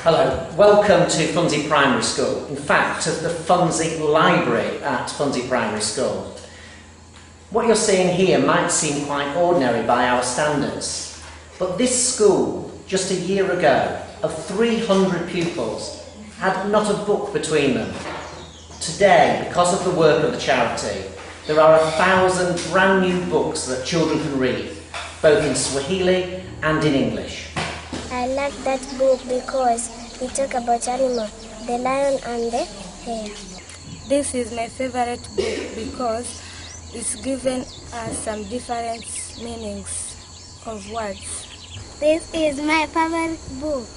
Hello, welcome to Funzi Primary School. In fact, to the Funzi Library at Funzi Primary School. What you're seeing here might seem quite ordinary by our standards, but this school, just a year ago, of 300 pupils, had not a book between them. Today, because of the work of the charity, there are 1,000 brand new books that children can read, both in Swahili and in English. I like that book because we talk about animal, the lion and the hare. This is my favorite book because it's given us some different meanings of words. This is my favorite book.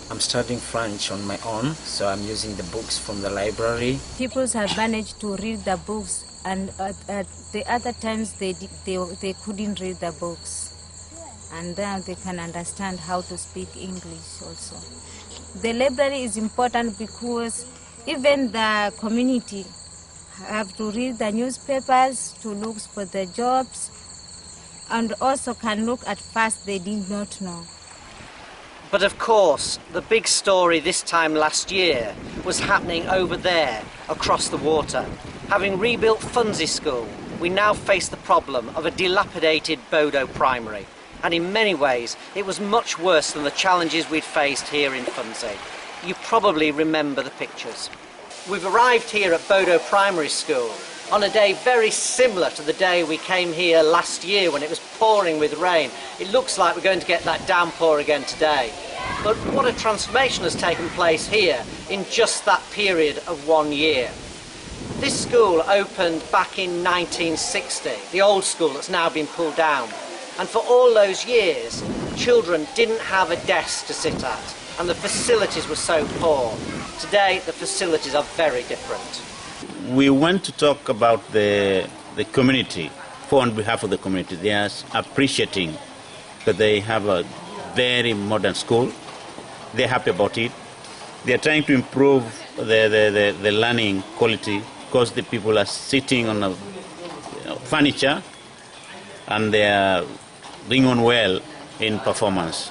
I'm studying French on my own, so I'm using the books from the library. People have managed to read the books, and at the other times they couldn't read the books. And then they can understand how to speak English also. The library is important because even the community have to read the newspapers to look for the jobs, and also can look at first they did not know. But of course, the big story this time last year was happening over there, across the water. Having rebuilt Funzi School, we now face the problem of a dilapidated Bodo Primary. And in many ways, it was much worse than the challenges we'd faced here in Funzi. You probably remember the pictures. We've arrived here at Bodo Primary School on a day very similar to the day we came here last year when it was pouring with rain. It looks like we're going to get that downpour again today. But what a transformation has taken place here in just that period of 1 year. This school opened back in 1960, the old school that's now been pulled down. And for all those years, children didn't have a desk to sit at, and the facilities were so poor. Today, the facilities are very different. We want to talk about the community, on behalf of the community. They are appreciating that they have a very modern school. They're happy about it. They're trying to improve the learning quality because the people are sitting on furniture and they are doing on well in performance.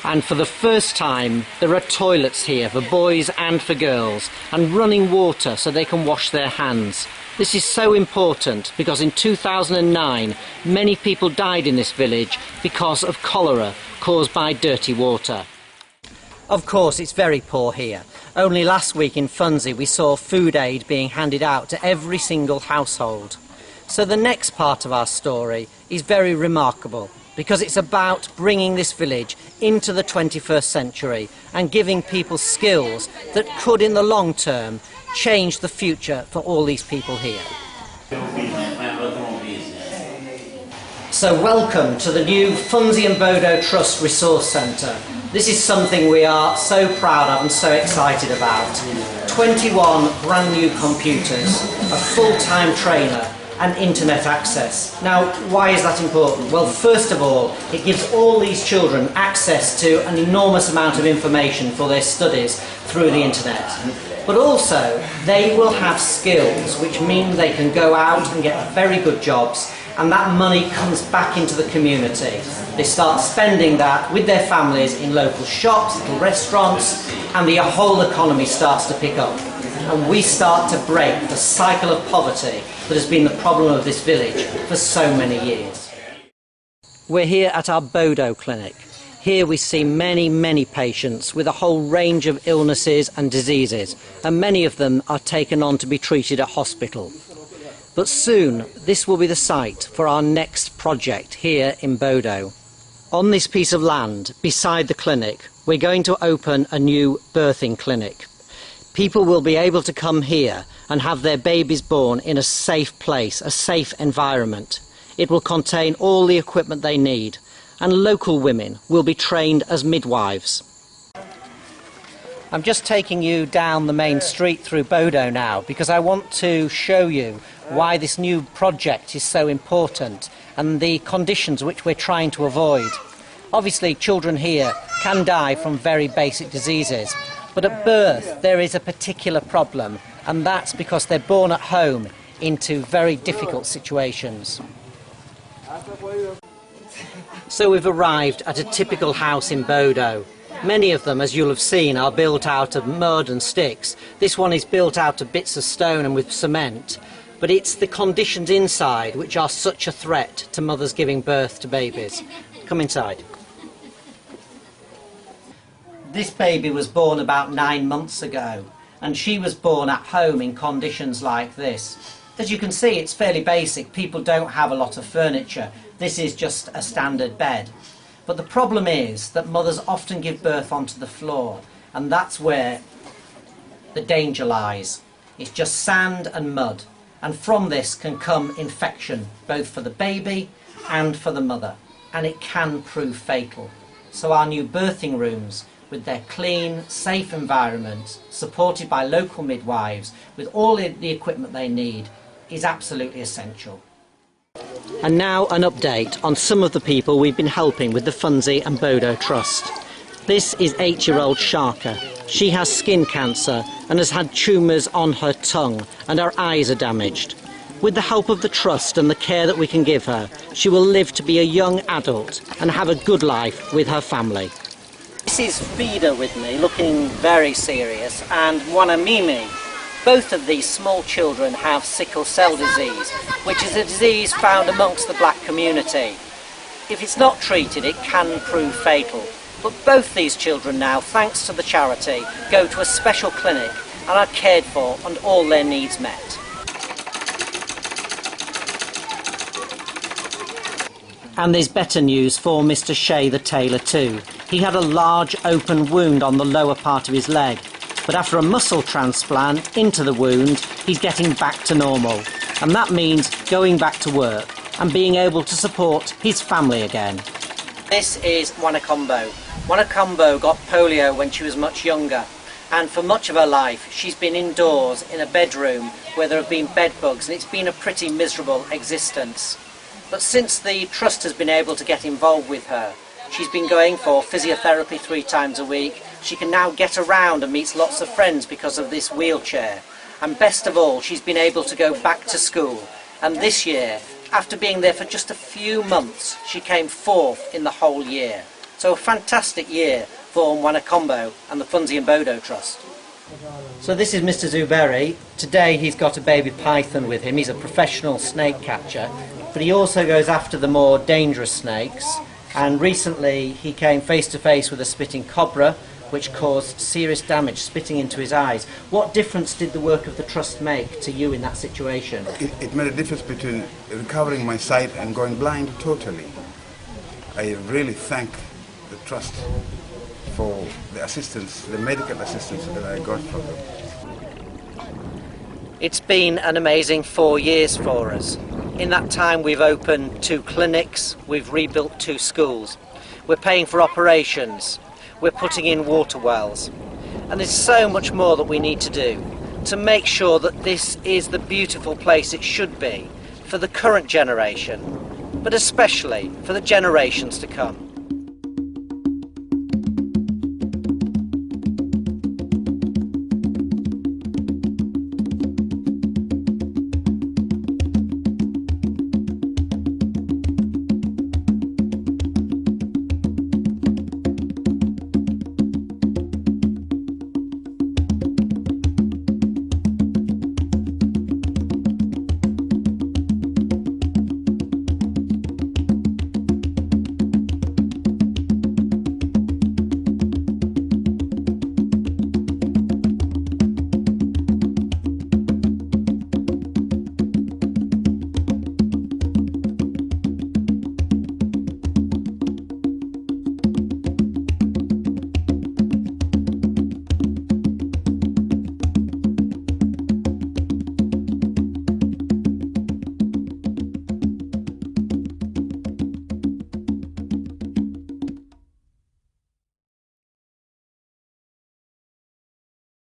And for the first time, there are toilets here for boys and for girls, and running water so they can wash their hands. This is so important because in 2009, many people died in this village because of cholera caused by dirty water. Of course, it's very poor here. Only last week in Funzi, we saw food aid being handed out to every single household. So the next part of our story is very remarkable because it's about bringing this village into the 21st century and giving people skills that could in the long term change the future for all these people here. So welcome to the new Funzi and Bodo Trust Resource Centre. This is something we are so proud of and so excited about. 21 brand new computers, a full-time trainer, and internet access. Now, why is that important? Well, first of all, it gives all these children access to an enormous amount of information for their studies through the internet. But also, they will have skills, which mean they can go out and get very good jobs, and that money comes back into the community. They start spending that with their families in local shops, little restaurants, and the whole economy starts to pick up. And we start to break the cycle of poverty that has been the problem of this village for so many years. We're here at our Bodo clinic. Here we see many patients with a whole range of illnesses and diseases, and many of them are taken on to be treated at hospital. But soon this will be the site for our next project here in Bodo. On this piece of land beside the clinic, we're going to open a new birthing clinic. People will be able to come here and have their babies born in a safe place, a safe environment. It will contain all the equipment they need, and local women will be trained as midwives. I'm just taking you down the main street through Bodo now because I want to show you why this new project is so important and the conditions which we're trying to avoid. Obviously, children here can die from very basic diseases, but at birth there is a particular problem, and that's because they're born at home into very difficult situations. So we've arrived at a typical house in Bodo. Many of them, as you'll have seen, are built out of mud and sticks. This one is built out of bits of stone and with cement. But it's the conditions inside which are such a threat to mothers giving birth to babies. Come inside. This baby was born about 9 months ago, and she was born at home in conditions like this. As you can see, it's fairly basic. People don't have a lot of furniture. This is just a standard bed. But the problem is that mothers often give birth onto the floor, and that's where the danger lies. It's just sand and mud, and from this can come infection, both for the baby and for the mother, and it can prove fatal. So our new birthing rooms, with their clean, safe environment, supported by local midwives, with all the equipment they need, is absolutely essential. And now an update on some of the people we've been helping with the Funzi and Bodo Trust. This is 8-year-old Sharka. She has skin cancer and has had tumours on her tongue, and her eyes are damaged. With the help of the Trust and the care that we can give her, she will live to be a young adult and have a good life with her family. This is Vida with me, looking very serious, and Mimi. Both of these small children have sickle cell disease, which is a disease found amongst the black community. If it's not treated, it can prove fatal. But both these children now, thanks to the charity, go to a special clinic and are cared for and all their needs met. And there's better news for Mr. Shea the tailor too. He had a large open wound on the lower part of his leg, but after a muscle transplant into the wound, he's getting back to normal. And that means going back to work and being able to support his family again. This is Wanakombo. Wanakombo got polio when she was much younger, and for much of her life she's been indoors in a bedroom where there have been bed bugs, and it's been a pretty miserable existence. But since the Trust has been able to get involved with her, she's been going for physiotherapy 3 times a week. She can now get around and meets lots of friends because of this wheelchair. And best of all, she's been able to go back to school. And this year, after being there for just a few months, she came 4th in the whole year. So a fantastic year for Wanakombo and the Funzi and Bodo Trust. So this is Mr. Zuberi. Today he's got a baby python with him. He's a professional snake catcher, but he also goes after the more dangerous snakes. And recently he came face to face with a spitting cobra, which caused serious damage, spitting into his eyes. What difference did the work of the Trust make to you in that situation? It made a difference between recovering my sight and going blind totally. I really thank the Trust for the assistance, the medical assistance that I got from them. It's been an amazing 4 years for us. In that time we've opened 2 clinics, we've rebuilt 2 schools, we're paying for operations, we're putting in water wells, and there's so much more that we need to do to make sure that this is the beautiful place it should be for the current generation, but especially for the generations to come.